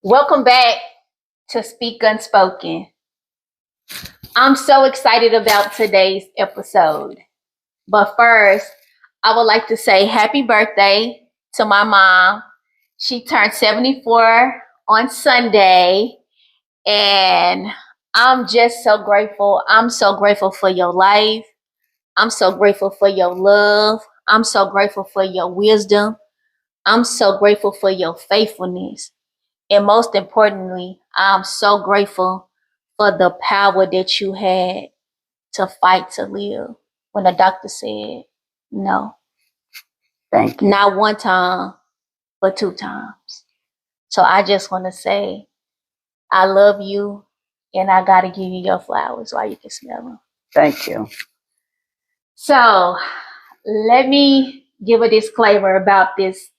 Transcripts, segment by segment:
Welcome back to Speak Unspoken. I'm so excited about today's episode. But first, I would like to say happy birthday to my mom. She turned 74 on Sunday, and I'm just so grateful. I'm so grateful for your life. I'm so grateful for your love. I'm so grateful for your wisdom. I'm so grateful for your faithfulness. And most importantly, I'm so grateful for the power that you had to fight to live when the doctor said no. Thank you. Not one time, but two times. So I just want to say, I love you, and I got to give you your flowers while you can smell them. Thank you. So let me give a disclaimer about this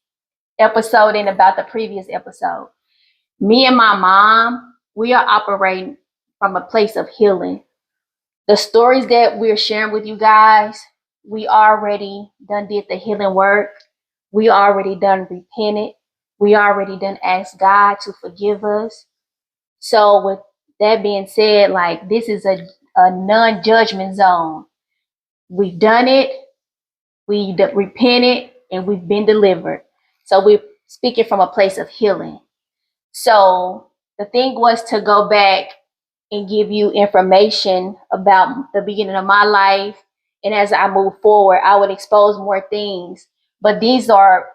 episode and about the previous episode. Me and my mom, we are operating from a place of healing. The stories that we're sharing with you guys, we already done did the healing work. We already done repented. We already done asked God to forgive us. So with that being said, like this is a non-judgment zone. We've done it, we repented, and we've been delivered. So we're speaking from a place of healing. So the thing was to go back and give you information about the beginning of my life. And as I move forward, I would expose more things. But these are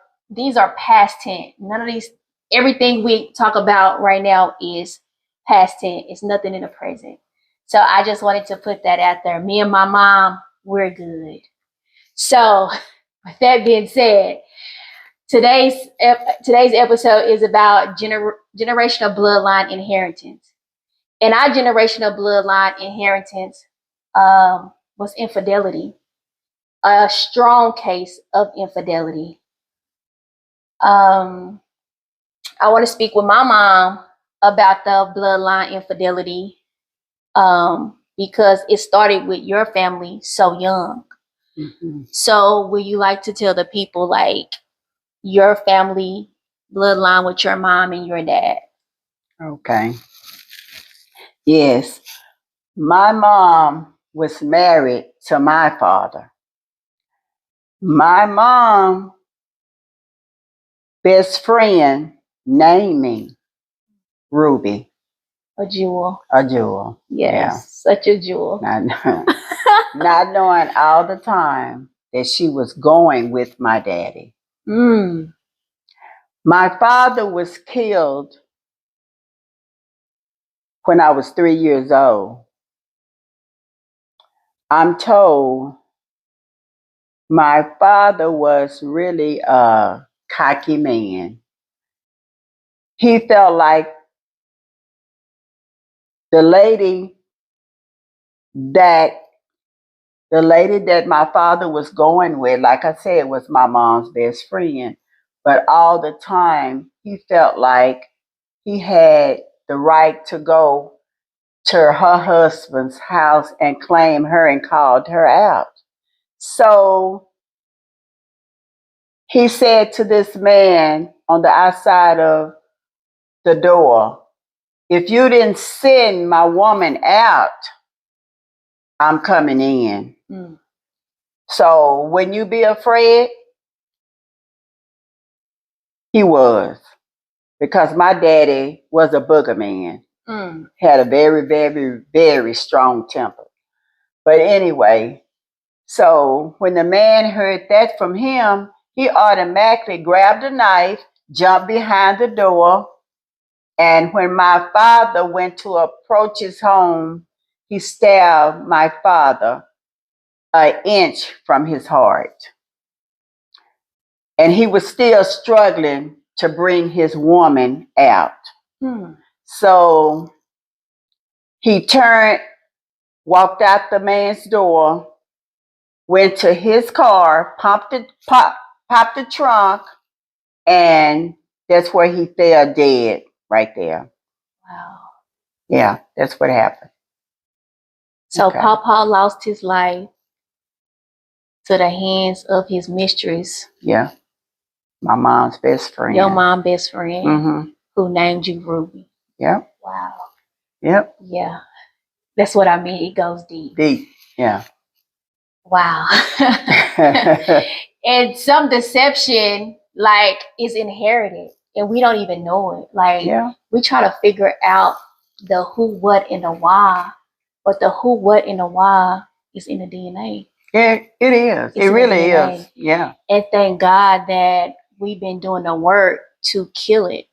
past tense. None of these, everything we talk about right now is past tense. It's nothing in the present. So I just wanted to put that out there. Me and my mom, we're good. So with that being said, today's episode is about generational bloodline inheritance. And our generational bloodline inheritance was infidelity, a strong case of infidelity. I want to speak with my mom about the bloodline infidelity because it started with your family so young. Mm-hmm. So would you like to tell the people like your family bloodline with your mom and your dad? Okay. Yes. My mom was married to my father. My mom best friend named me Ruby. A jewel. A jewel. Yes, such a jewel. Not knowing all the time that she was going with my daddy. Mm. My father was killed when I was 3 years old. I'm told my father was really a cocky man. He felt like the lady that my father was going with, like I said, was my mom's best friend. But all the time, he felt like he had the right to go to her husband's house and claim her and called her out. So he said to this man on the outside of the door, if you didn't send my woman out, I'm coming in. Mm. So when you be afraid, he was. Because my daddy was a booger man. Had a very, very, very strong temper. But anyway, so when the man heard that from him, he automatically grabbed a knife, jumped behind the door, and when my father went to approach his home, he stabbed my father an inch from his heart. And he was still struggling to bring his woman out. So he turned, walked out the man's door, went to his car, popped the trunk, and that's where he fell dead right there. Wow. Yeah, that's what happened. So Okay. Papa lost his life to the hands of his mistress. Yeah. My mom's best friend. Your mom's best friend. Mm-hmm. who named you Ruby. Yep. Wow. Yep. Yeah. That's what I mean. It goes deep. Deep. Yeah. Wow. And some deception, like, is inherited and we don't even know it. Like, we try to figure out the who, what, and the why, but the who, what, and the why is in the DNA. Yeah, it is. It really is. Yeah. And thank God that we've been doing the work to kill it.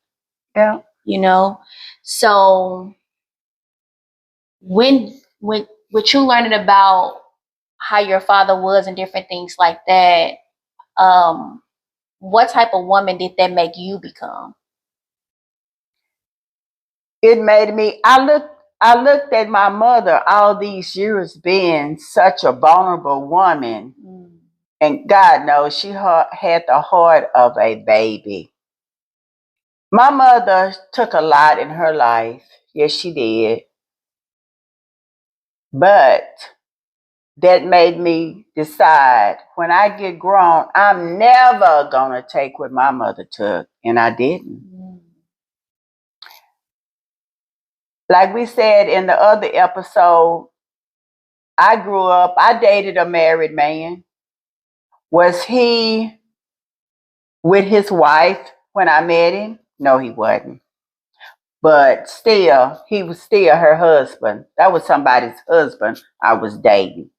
Yeah. You know? So when what you learning about how your father was and different things like that, what type of woman did that make you become? It made me, I looked at my mother all these years being such a vulnerable woman. And God knows she had the heart of a baby. My mother took a lot in her life. Yes, she did. But that made me decide when I get grown, I'm never going to take what my mother took. And I didn't. Like we said in the other episode, I grew up, I dated a married man. Was he with his wife when I met him? No, he wasn't. But still, he was still her husband. That was somebody's husband I was dating.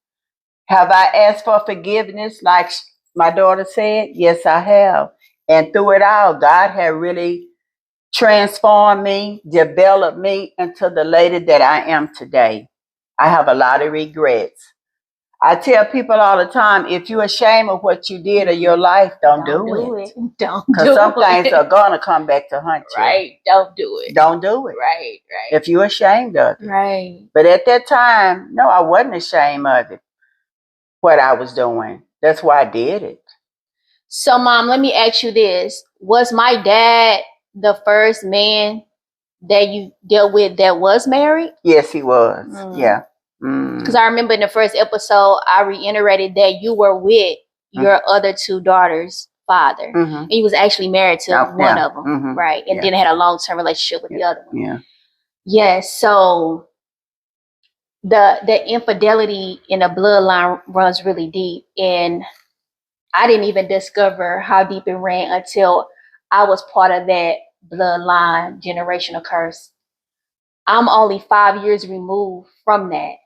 Have I asked for forgiveness like my daughter said? Yes, I have. And through it all, God had really transformed me, developed me into the lady that I am today. I have a lot of regrets. I tell people all the time, if you're ashamed of what you did in your life, don't do it. Don't do it. Because some things are going to come back to haunt you. Right. Don't do it. Don't do it. Right. If you're ashamed of it. Right. But at that time, no, I wasn't ashamed of it, what I was doing. That's why I did it. So, Mom, let me ask you this. Was my dad the first man that you dealt with that was married? Yes, he was. Yeah. Because I remember in the first episode, I reiterated that you were with your other two daughters' father. And he was actually married to one of them, right? And then had a long-term relationship with the other one. Yeah. Yes. So the infidelity in the bloodline runs really deep. And I didn't even discover how deep it ran until I was part of that bloodline generational curse. I'm only 5 years removed from that.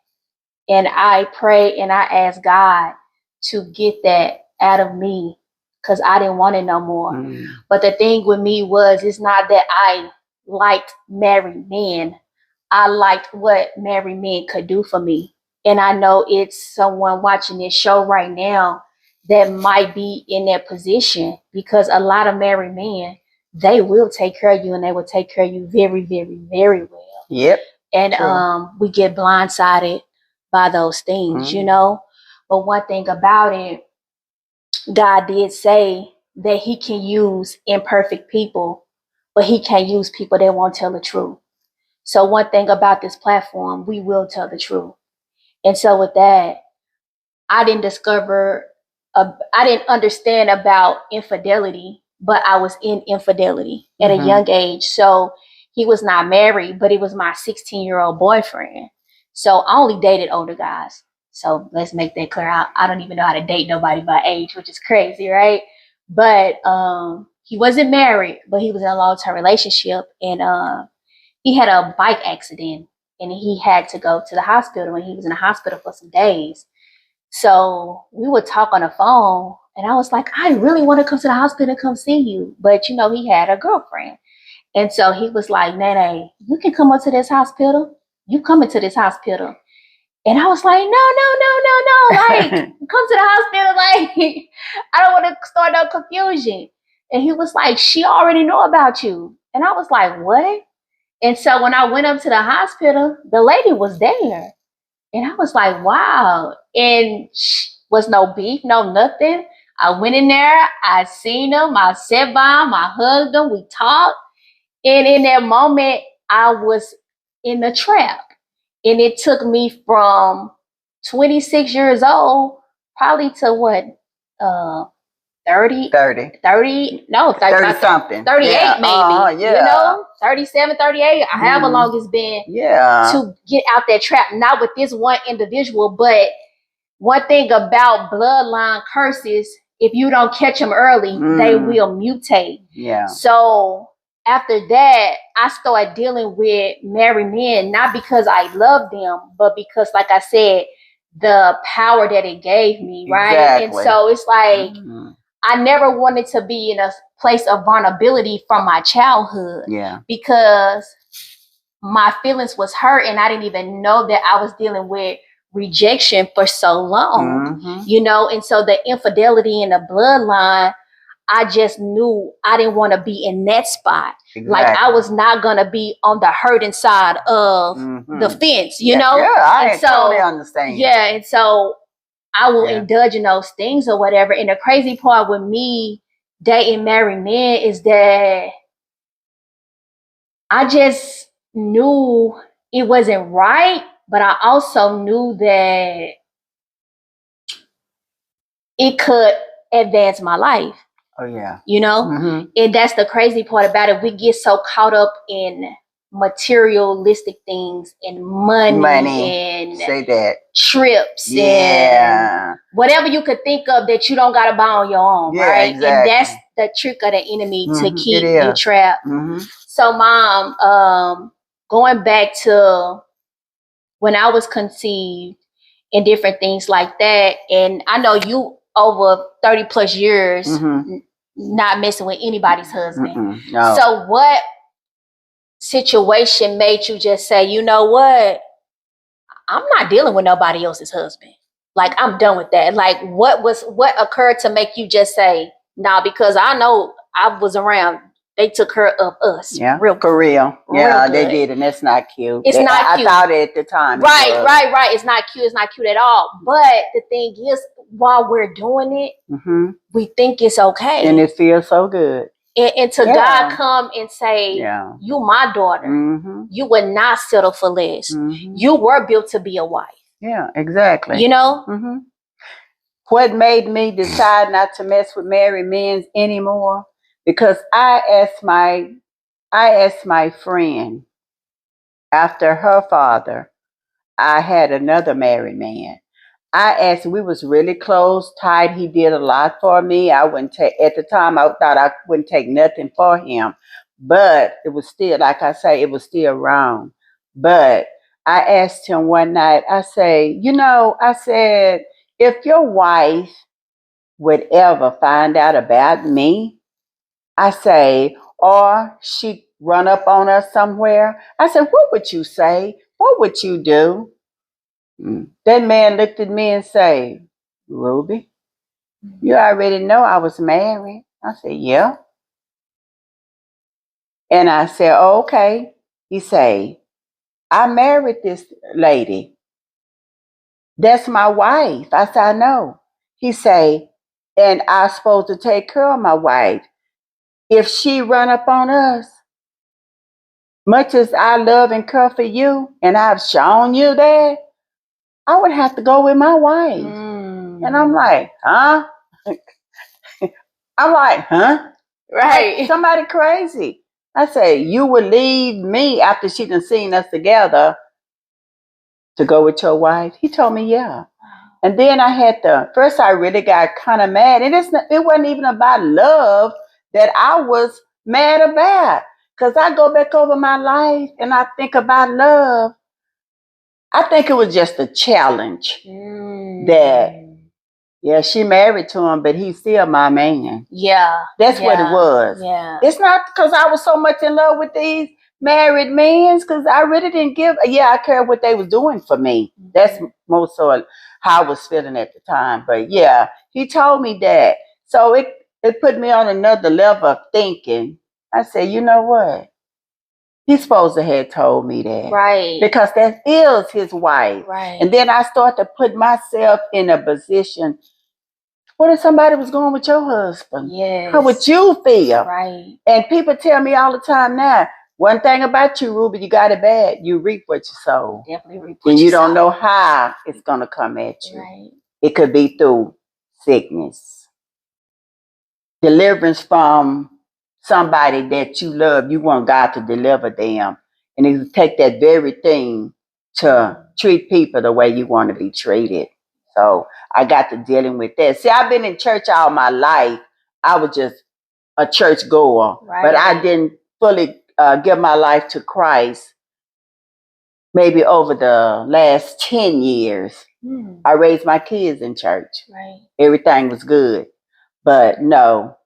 And I pray and I ask God to get that out of me because I didn't want it no more. But the thing with me was, it's not that I liked married men. I liked what married men could do for me. And I know it's someone watching this show right now that might be in that position, because a lot of married men, they will take care of you and they will take care of you very, very, very well. Yep. And we get blindsided by those things, you know. But one thing about it, God did say that he can use imperfect people, but he can't use people that won't tell the truth. So one thing about this platform, we will tell the truth. And so with that, I didn't understand about infidelity, but I was in infidelity at a young age. So he was not married, but he was my 16-year-old boyfriend. So I only dated older guys. So let's make that clear. I don't even know how to date nobody by age, which is crazy, right? But he wasn't married, but he was in a long-term relationship. And he had a bike accident and he had to go to the hospital, and he was in the hospital for some days. So we would talk on the phone, and I was like, I really want to come to the hospital and come see you. But, you know, he had a girlfriend. And so he was like, Nene, you can come up to this hospital. You come into this hospital. And I was like, no. Like, come to the hospital. Like, I don't want to start no confusion. And he was like, she already know about you. And I was like, what? And so when I went up to the hospital, the lady was there. And I was like, wow. And was no beef, no nothing. I went in there, I seen him, I sat by him, I hugged him, we talked. And in that moment, I was in the trap. And it took me from 26 years old, probably to 30, 30. 30, no, 30 something. 38 yeah. maybe, Yeah. you know, 37, 38, however long it's been to get out that trap. Not with this one individual, but one thing about bloodline curses, if you don't catch them early, they will mutate. Yeah. So after that, I started dealing with married men, not because I loved them, but because, like I said, the power that it gave me, right? Exactly. And so it's like, I never wanted to be in a place of vulnerability from my childhood. Yeah. Because my feelings was hurt and I didn't even know that I was dealing with rejection for so long, you know? And so the infidelity in the bloodline, I just knew I didn't want to be in that spot. Exactly. Like I was not going to be on the hurting side of the fence, you know? Yeah, I totally understand. Yeah, and so I will indulge in those things or whatever. And the crazy part with me dating married men is that I just knew it wasn't right, but I also knew that it could advance my life. Oh, yeah. You know? And that's the crazy part about it. We get so caught up in materialistic things and money and say that. Trips and whatever you could think of that you don't got to buy on your own, right? Exactly. And that's the trick of the enemy to keep you trapped. So, Mom, going back to when I was conceived and different things like that, and I know you over 30 plus years not messing with anybody's husband. No. So what situation made you just say, you know what? I'm not dealing with nobody else's husband. Like, I'm done with that. Like, what occurred to make you just say, nah, because I know I was around. They took care of us. Yeah, real for real. Yeah, real they did, and that's not cute. It's not cute. I thought it at the time. Right. It's not cute. It's not cute at all. But the thing is, while we're doing it, we think it's okay. And it feels so good. And to God come and say, you my daughter. You would not settle for less. You were built to be a wife. Yeah, exactly. You know? What made me decide not to mess with married men anymore? Because I asked my friend, after her father, I had another married man. I asked, we was really close, tight. He did a lot for me. I wouldn't take, at the time, I thought I wouldn't take nothing for him. But it was still, like I say, it was still wrong. But I asked him one night, I said, if your wife would ever find out about me, I say, or she run up on us somewhere, I said, what would you say? What would you do? That man looked at me and said, Ruby, you already know I was married. I said, yeah. And I said, oh, okay. He said, I married this lady. That's my wife. I said, I know. He said, and I'm supposed to take care of my wife. If she run up on us, much as I love and care for you, and I've shown you that, I would have to go with my wife. And I'm like, huh? Right. Like somebody crazy. I say, you would leave me after she done seen us together to go with your wife? He told me, yeah. And then first I really got kind of mad. And it wasn't even about love that I was mad about. Because I go back over my life and I think about love. I think it was just a challenge that, yeah, she married to him, but he's still my man. Yeah. That's what it was. Yeah. It's not because I was so much in love with these married men, because I really didn't I cared what they was doing for me. That's most of how I was feeling at the time. But yeah, he told me that. So it put me on another level of thinking. I said, you know what? He's supposed to have told me that. Right. Because that is his wife. Right. And then I started to put myself in a position. What if somebody was going with your husband? Yes. How would you feel? Right. And people tell me all the time now, one thing about you, Ruby, you got it bad. You reap what you sow. Definitely reap what you sow. And you don't know how it's going to come at you. Right. It could be through sickness. deliverance from somebody that you love. You want God to deliver them. And it take that very thing to treat people the way you want to be treated. So I got to dealing with that. See, I've been in church all my life. I was just a church goer, but I didn't fully give my life to Christ maybe over the last 10 years. I raised my kids in church. Right. Everything was good. But no,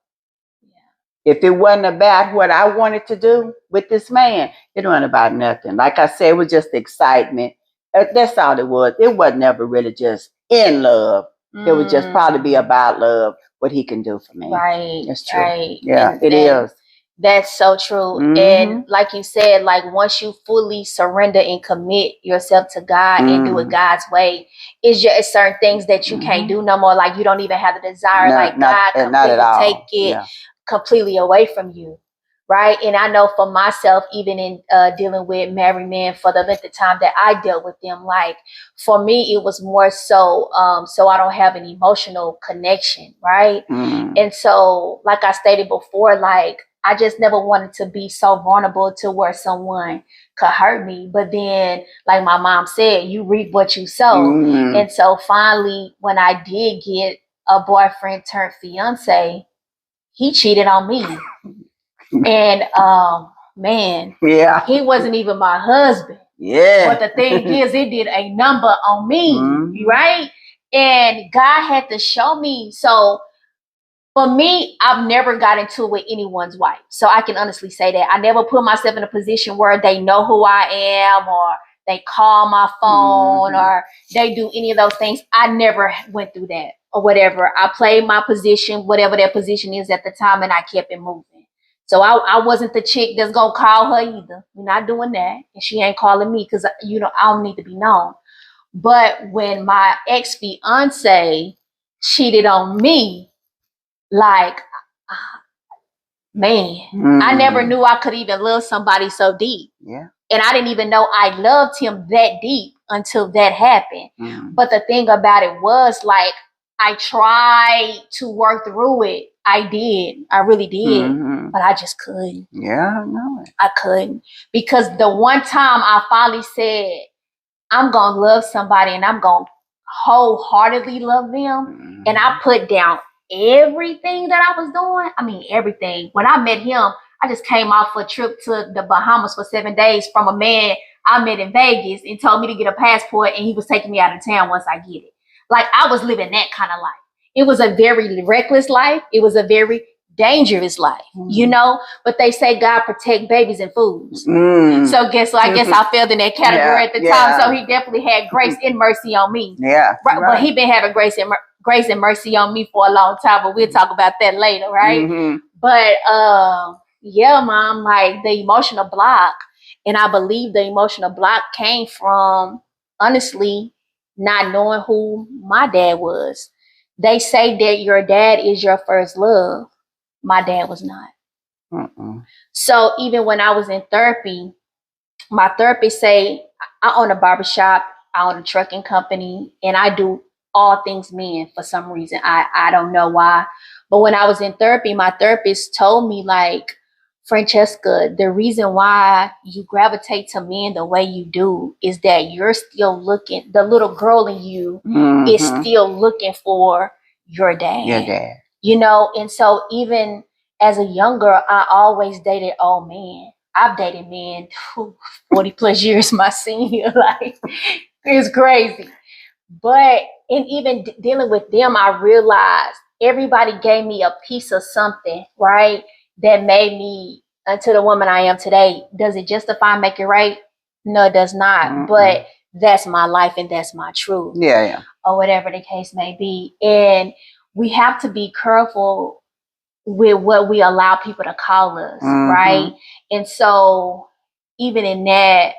if it wasn't about what I wanted to do with this man, it wasn't about nothing. Like I said, it was just excitement. That's all it was. It was never really just in love. It would just probably be about love, what he can do for me. Right. That's true. Right. Yeah, and, it is. That's so true. And like you said, like once you fully surrender and commit yourself to God and do it God's way, it's just certain things that you can't do no more. Like you don't even have the desire, like God completely take it completely away from you. Right. And I know for myself, even in dealing with married men for the length of time that I dealt with them, like for me, it was more so I don't have an emotional connection. Right. And so like I stated before, like I just never wanted to be so vulnerable to where someone could hurt me. But then, like my mom said, you reap what you sow. And so finally, when I did get a boyfriend turned fiance, he cheated on me. And man, he wasn't even my husband. Yeah. But the thing is, it did a number on me, right? And God had to show me. So for me, I've never got into it with anyone's wife. So I can honestly say that. I never put myself in a position where they know who I am or they call my phone or they do any of those things. I never went through that or whatever. I played my position, whatever that position is at the time, and I kept it moving. So I wasn't the chick that's going to call her either. We're not doing that. And she ain't calling me because, you know, I don't need to be known. But when my ex-fiance cheated on me, like, man, I never knew I could even love somebody so deep. Yeah. And I didn't even know I loved him that deep until that happened. But the thing about it was, like, I tried to work through it. I did. I really did. But I just couldn't. Yeah, I know it. I couldn't. Because the one time I finally said, I'm going to love somebody and I'm going to wholeheartedly love them. And I put down everything that I was doing. I mean, everything. When I met him, I just came off a trip to the Bahamas for 7 days from a man I met in Vegas and told me to get a passport, and he was taking me out of town once I get it. Like, I was living that kind of life. It was a very reckless life. It was a very dangerous life, you know, but they say God protect babies and fools. So I guess I fell in that category at the time. So he definitely had grace and mercy on me. Yeah. Right. But he been having grace and mercy on me for a long time, but we'll talk about that later, right? But yeah, Mom, like the emotional block, and I believe the emotional block came from, honestly, not knowing who my dad was. They say that your dad is your first love. My dad was not. So even when I was in therapy, my therapist say, I own a barbershop, I own a trucking company, and I do all things men for some reason. I don't know why. But when I was in therapy, my therapist told me, like, Francesca, the reason why you gravitate to men the way you do is that you're still looking, the little girl in you is still looking for your dad. Your dad. You know, and so even as a young girl, I always dated old men. I've dated men 40 plus years my senior. Like, it's crazy. But in even dealing with them, I realized everybody gave me a piece of something, right, that made me into the woman I am today. Does it justify, make it right? No, it does not. But that's my life and that's my truth. Yeah. Or whatever the case may be. And we have to be careful with what we allow people to call us, right? And so even in that,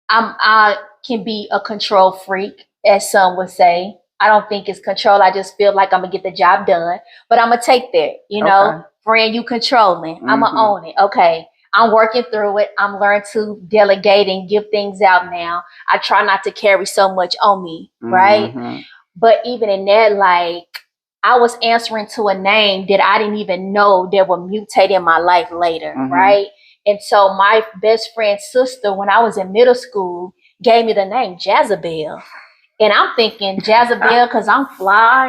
I can be a control freak, as some would say. I don't think it's control. I just feel like I'm going to get the job done. But I'm going to take that, you know. Friend, you controlling. I'm going to own it. Okay. I'm working through it. I'm learning to delegate and give things out now. I try not to carry so much on me, right? But even in that, like, I was answering to a name that I didn't even know that would mutate in my life later, right? And so my best friend's sister, when I was in middle school, gave me the name Jezebel. And I'm thinking Jezebel because I'm fly,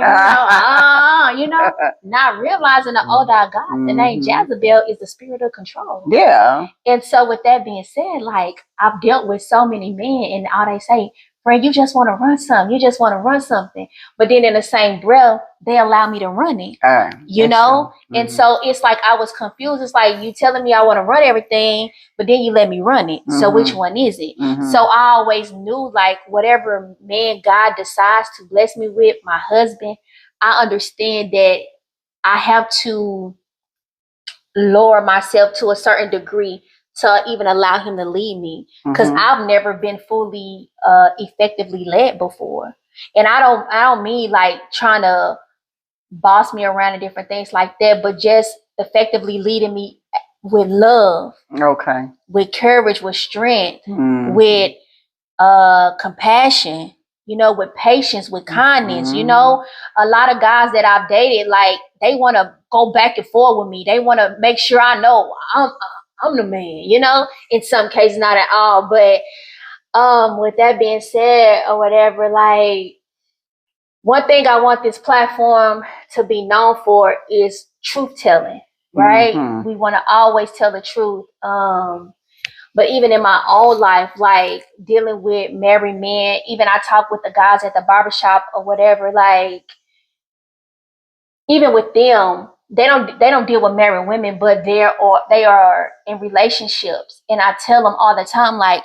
not realizing the older I got, the name Jezebel is the spirit of control. Yeah. And so with that being said, like, I've dealt with so many men and all they say, friend, you just want to run something. You just want to run something. But then in the same breath, they allow me to run it, you know? And so it's like I was confused. It's like you telling me I want to run everything, but then you let me run it. So which one is it? So I always knew, like, whatever man God decides to bless me with, my husband, I understand that I have to lower myself to a certain degree to even allow him to lead me, because I've never been fully effectively led before. And I don't mean like trying to boss me around and different things like that, but just effectively leading me with love, with courage, with strength, with compassion, with patience, with kindness. A lot of guys that I've dated, like, they want to go back and forth with me. They want to make sure I know I'm the man, in some cases, not at all. But with that being said or whatever, like, one thing I want this platform to be known for is truth telling, right? We want to always tell the truth. But even in my own life, like dealing with married men, even I talk with the guys at the barbershop or whatever, like, even with them, they don't deal with married women, but they are in relationships. And I tell them all the time, like,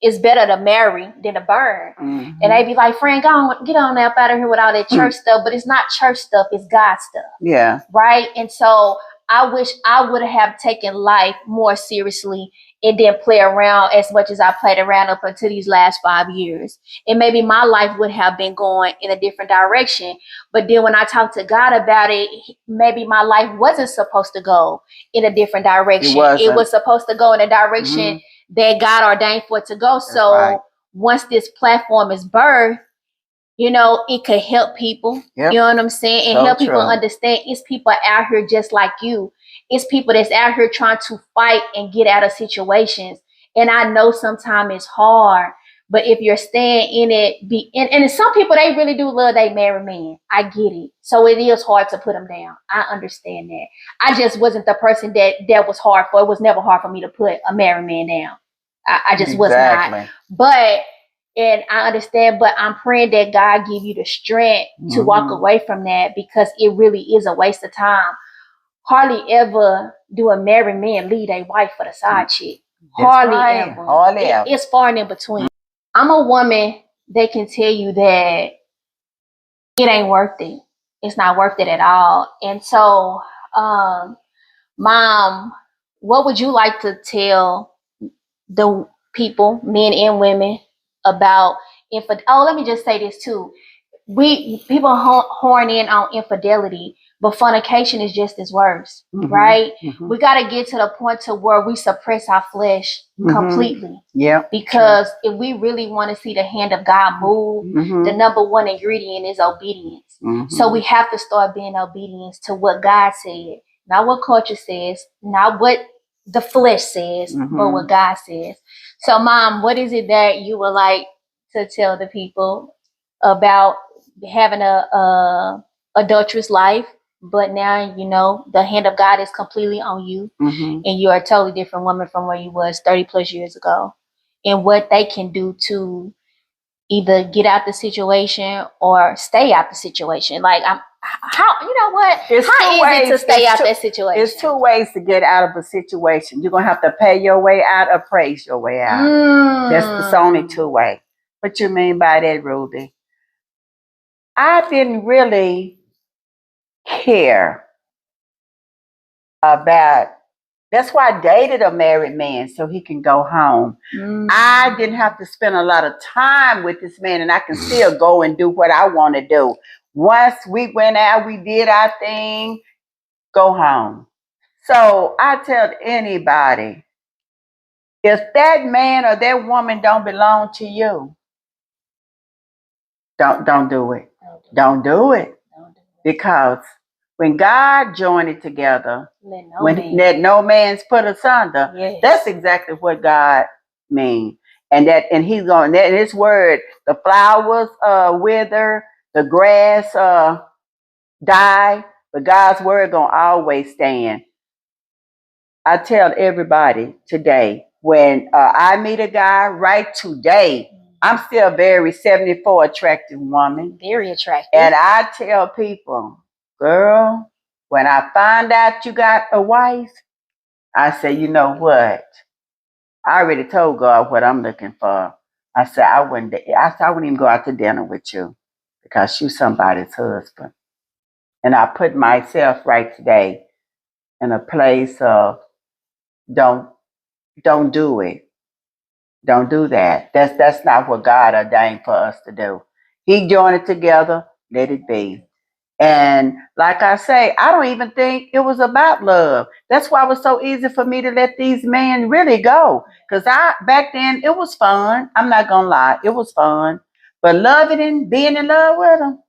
it's better to marry than to burn. And they be like, friend, get on up out of here with all that church stuff. But it's not church stuff, it's God stuff. Yeah. Right? And so I wish I would have taken life more seriously and didn't play around as much as I played around up until these last 5 years. And maybe my life would have been going in a different direction. But then when I talked to God about it, maybe my life wasn't supposed to go in a different direction. It was supposed to go in a direction that God ordained for it to go. That's so once this platform is birthed, it could help people. Yep. You know what I'm saying? And help people understand it's people out here just like you. It's people that's out here trying to fight and get out of situations. And I know sometimes it's hard, but if you're staying in it, and some people, they really do love their married man. I get it. So it is hard to put them down. I understand that. I just wasn't the person that was hard for. It was never hard for me to put a married man down. I just was not. But and I understand, but I'm praying that God give you the strength to walk away from that, because it really is a waste of time. Hardly ever do a married man leave a wife for the side chick. Hardly ever. It's far and in between. I'm a woman that can tell you that it ain't worth it. It's not worth it at all. And so, Mom, what would you like to tell the people, men and women, about infidelity? Oh, let me just say this too. People horn in on infidelity, but fornication is just as worse, right? We got to get to the point to where we suppress our flesh completely. Yeah. Because if we really want to see the hand of God move, the number one ingredient is obedience. So we have to start being obedient to what God said, not what culture says, not what the flesh says, but what God says. So, Mom, what is it that you would like to tell the people about having a adulterous life, but now the hand of God is completely on you, and you're a totally different woman from where you was 30 plus years ago, and what they can do to either get out the situation or stay out the situation? Like, how easy to stay out that situation? There's two ways to get out of a situation. You're gonna have to pay your way out or praise your way out. That's the only two way. What you mean by that, Ruby? I didn't really care about. That's why I dated a married man, so he can go home. I didn't have to spend a lot of time with this man, and I can still go and do what I want to do. Once we went out, we did our thing, go home. So I tell anybody, if that man or that woman don't belong to you, don't do it. Don't do it. Because when God joined it together, let no man's put asunder, yes. That's exactly what God means. And he's going, that his word, the flowers wither, the grass die, but God's word gonna always stand. I tell everybody today, when I meet a guy right today, I'm still very 74 attractive woman. Very attractive. And I tell people, girl, when I find out you got a wife, I say, you know what? I already told God what I'm looking for. I said, I wouldn't even go out to dinner with you because you somebody's husband. And I put myself right today in a place of don't do it. Don't do that. That's not what God ordained for us to do. He joined it together, let it be. And like I say, I don't even think it was about love. That's why it was so easy for me to let these men really go. Because back then, it was fun. I'm not going to lie. It was fun. But loving and being in love with them,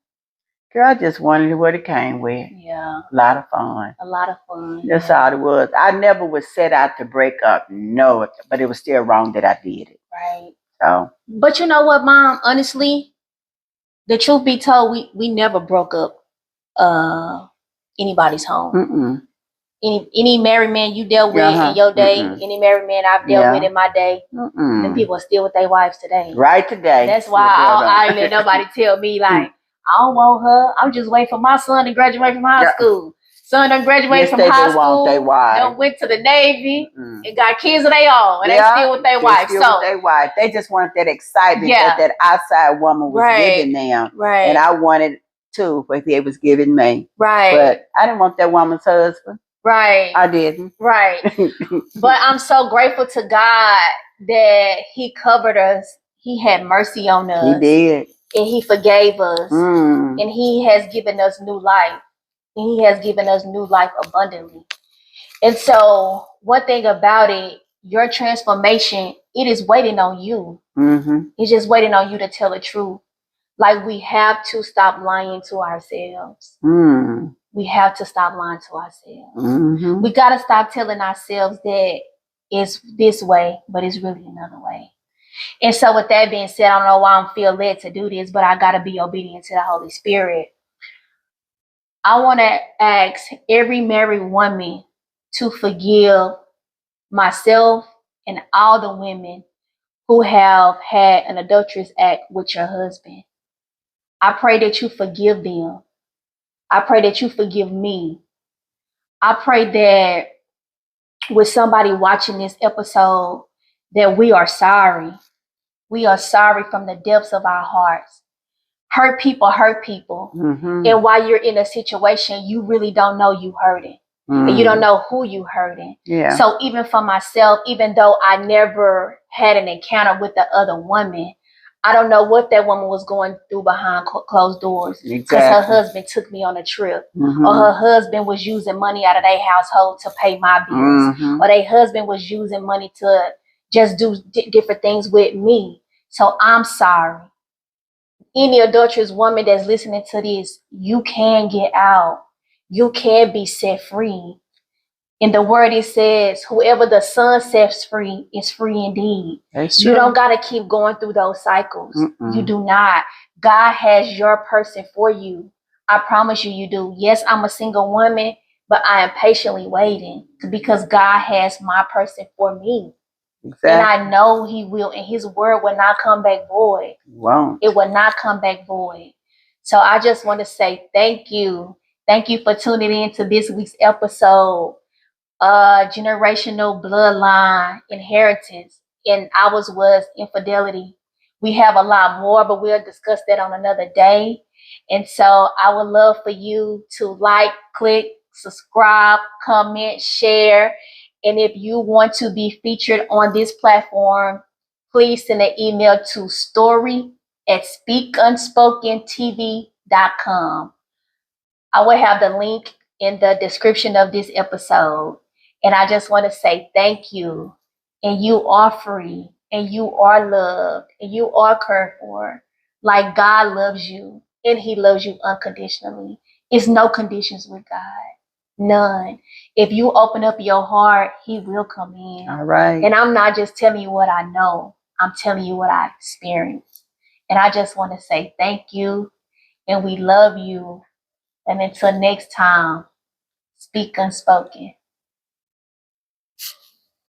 girl, I just wanted what it came with. Yeah. A lot of fun. A lot of fun. That's all it was. I never was set out to break up. No, but it was still wrong that I did it. Right. So. But you know what, Mom? Honestly, the truth be told, we never broke up anybody's home. Mm-mm. Any married man you dealt with in your day, any married man I've dealt with in my day, them people are still with their wives today. Right today. That's why I ain't let nobody tell me like, I don't want her. I'm just waiting for my son to graduate from high school. Son done graduated from high school, done went to the Navy, and got kids of their own, and they still with their wife. They just wanted that excitement that outside woman was giving them. Right. And I wanted too, but he was giving me. Right. But I didn't want that woman's husband. Right. I didn't. Right. But I'm so grateful to God that he covered us. He had mercy on us. He did. And he forgave us. And he has given us new life. And he has given us new life abundantly. And so one thing about it, your transformation, it is waiting on you. It's just waiting on you to tell the truth. Like, we have to stop lying to ourselves. We have to stop lying to ourselves. We got to stop telling ourselves that it's this way, but it's really another way. And so with that being said, I don't know why I feel led to do this, but I got to be obedient to the Holy Spirit. I want to ask every married woman to forgive myself and all the women who have had an adulterous act with your husband. I pray that you forgive them. I pray that you forgive me. I pray that with somebody watching this episode, that we are sorry. We are sorry from the depths of our hearts. Hurt people hurt people. And while you're in a situation, you really don't know you hurting. And you don't know who you hurting. Yeah. So even for myself, even though I never had an encounter with the other woman, I don't know what that woman was going through behind closed doors. Because her husband took me on a trip. Or her husband was using money out of their household to pay my bills. Or their husband was using money to just do different things with me. So I'm sorry. Any adulterous woman that's listening to this, you can get out. You can be set free. In the word, it says, whoever the Son sets free is free indeed. You don't got to keep going through those cycles. You do not. God has your person for you. I promise you, you do. Yes, I'm a single woman, but I am patiently waiting because God has my person for me. Exactly. And I know he will, and his word will not come back void. It will not come back void. So I just want to say thank you. Thank you for tuning in to this week's episode. Generational bloodline inheritance, and ours was infidelity. We have a lot more, but we'll discuss that on another day. And so I would love for you to like, click, subscribe, comment, share. And if you want to be featured on this platform, please send an email to story@speakunspokentv.com. I will have the link in the description of this episode. And I just want to say thank you. And you are free. And you are loved. And you are cared for. Like God loves you. And he loves you unconditionally. It's no conditions with God. None. If you open up your heart, he will come in. All right. And I'm not just telling you what I know. I'm telling you what I've experienced. And I just want to say thank you. And we love you. And until next time, speak unspoken.